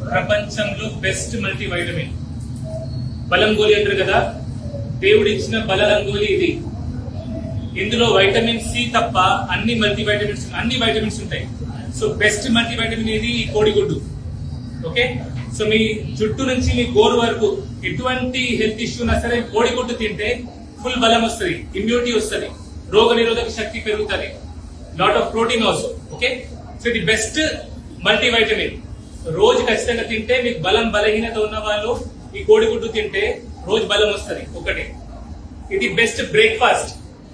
ప్రపంచంలో best multi vitamin బలం గోలి అంటారు కదా, దేవుడు ఇచ్చిన బలరంగోలి ఇది. ఇందులో వైటమిన్ సి తప్ప అన్ని వైటమిన్స్ ఉంటాయి. సో బెస్ట్ మల్టీ వైటమిన్ ఇది ఈ కోడిగుడ్డు. ఓకే, సో మీ జుట్టు నుంచి మీ గోరు వరకు ఎటువంటి హెల్త్ ఇష్యూ ఉన్నా సరే కోడిగుడ్డు తింటే ఫుల్ బలం వస్తుంది, ఇమ్యూనిటీ వస్తుంది, రోగ నిరోధక శక్తి పెరుగుతుంది, lot of protein also. Okay, so ఇది బెస్ట్ మల్టీ వైటమిన్. రోజు ఖచ్చితంగా తింటే మీకు బలహీనత ఉన్న వాళ్ళు ఈ కోడిగుడ్డు తింటే రోజు బలం వస్తుంది. ఒకటి, ఇది బెస్ట్ బ్రేక్ఫాస్ట్.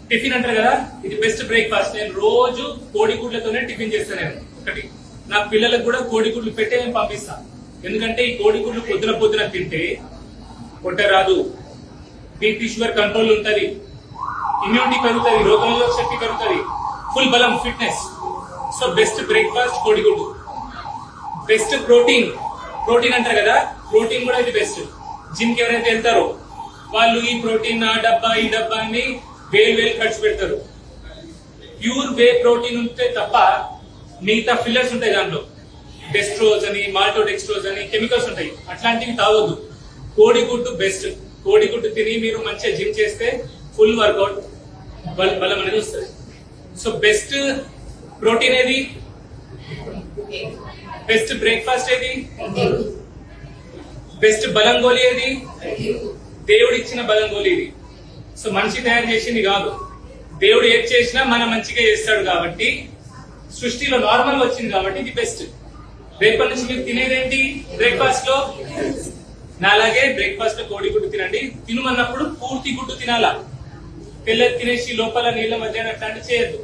టిఫిన్ అంటారు కదా, ఇది బెస్ట్ బ్రేక్ఫాస్ట్. నేను రోజు కోడిగుడ్లతోనే టిఫిన్ చేస్తాను. నేను ఒకటి, నా పిల్లలకు కూడా కోడిగుడ్లు పెట్టే నేను పంపిస్తాను. ఎందుకంటే ఈ కోడిగుడ్లు పొద్దున తింటే పొట్ట రాదు, బీపీ షుగర్ కంట్రోల్ ఉంటుంది, ఇమ్యూనిటీ పెరుగుతుంది, రోగనిరోధక శక్తి పెరుగుతుంది, ఫుల్ బలం, ఫిట్నెస్. సో బెస్ట్ బ్రేక్ఫాస్ట్ కోడిగుడ్డు. బెస్ట్ ప్రోటీన్ అంటారు కదా, ప్రోటీన్ కూడా ఇది బెస్ట్. జిమ్ కి ఎవరైతే వెళ్తారో వాళ్ళు ఈ ప్రోటీన్ ఆ డబ్బా ఈ డబ్బా అని వేలు ఖర్చు పెడతారు. ప్యూర్ వే ప్రోటీన్ ఉంటే తప్ప మిగతా ఫిల్లర్స్ ఉంటాయి దాంట్లో, డెస్ట్రోజ్ అని మాల్టోడెక్స్ట్రోజ్ అని కెమికల్స్ ఉంటాయి, అట్లాంటివి తాగొద్దు. కోడిగుడ్డు బెస్ట్. కోడిగుడ్డు తిని మీరు మంచిగా జిమ్ చేస్తే ఫుల్ వర్కౌట్ బలం అనేది వస్తుంది. సో బెస్ట్ ప్రోటీన్ ఏది, బెస్ట్ బ్రేక్ఫాస్ట్ ఏది, బెస్ట్ బలం గోలి ఏది, దేవుడు ఇచ్చిన బలం గోలి ఇది. సో మనిషి తయారు చేసింది కాదు, దేవుడు ఏది చేసినా మనం మంచిగా చేస్తాడు కాబట్టి, సృష్టిలో నార్మల్ వచ్చింది కాబట్టి ఇది బెస్ట్. రేపటి నుంచి మీరు తినేదేంటి బ్రేక్ఫాస్ట్ లో? నాలాగే బ్రేక్ఫాస్ట్ లో కోడిగుడ్డు తినండి. తినమన్నప్పుడు పూర్తి గుడ్డు తినాలా, తెల్లది తినేసి లోపల నీళ్ళ మధ్యాహ్నం అట్లాంటి చేయొద్దు.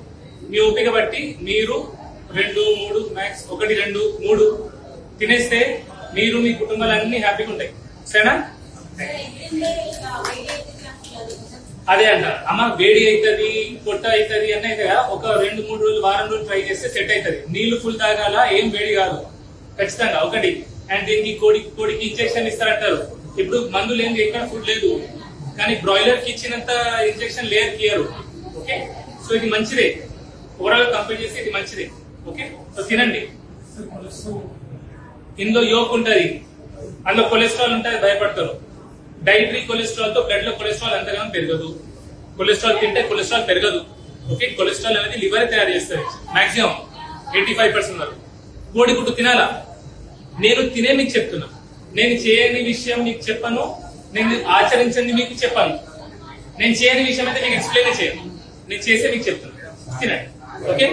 మీ ఓపిక బట్టి మీరు 2, 3 మ్యాక్స్ 1, 2, 3 తినేస్తే మీరు మీ కుటుంబాలు అన్ని హ్యాపీగా ఉంటాయి. సరేనా? అదే అంట అమ్మ, వేడి అవుతుంది, పొట్ట అవుతుంది అన్న అయితే ఒక 2-3 రోజులు వారం రోజులు ట్రై చేస్తే సెట్ అవుతుంది. నీళ్లు ఫుల్ తాగాల, ఏం వేడి కాదు ఖచ్చితంగా. ఒకటి, అండ్ దీనికి కోడికి ఇంజెక్షన్ ఇస్తారంటారు. ఇప్పుడు మందు లేని ఎక్కడ ఫుడ్ లేదు, కానీ బ్రాయిలర్ కి ఇచ్చినంత ఇంజెక్షన్ లేయర్ కియరు. ఓకే, సో ఇది మంచిదే, ఓవరాల్ కంపేర్ చేసి ఇది మంచిదే. ఓకే, సో తినండి. ఇందులో యోక్ ఉంటది, అందులో కొలెస్ట్రాల్ ఉంటుంది, భయపడతారు. డైటరీ కొలెస్ట్రాల్ తో బ్లడ్ లో కొలెస్ట్రాల్ అంతగా పెరగదు. కొలెస్ట్రాల్ తింటే కొలెస్ట్రాల్ పెరగదు. ఓకే, కొలెస్ట్రాల్ అనేది లివర్ తయారు చేస్తుంది మాక్సిమం 85% వరకు. కోడిగుడ్డు తినాలా? నేను తినే మీకు చెప్తున్నా, నేను చేయని విషయం మీకు చెప్పను, నేను ఆచరించండి మీకు చెప్పాను. నేను చేయని విషయం అయితే మీకు ఎక్స్ప్లెయిన్ చేయను, నేను చేసే మీకు చెప్తాను. తినండి. ఓకే.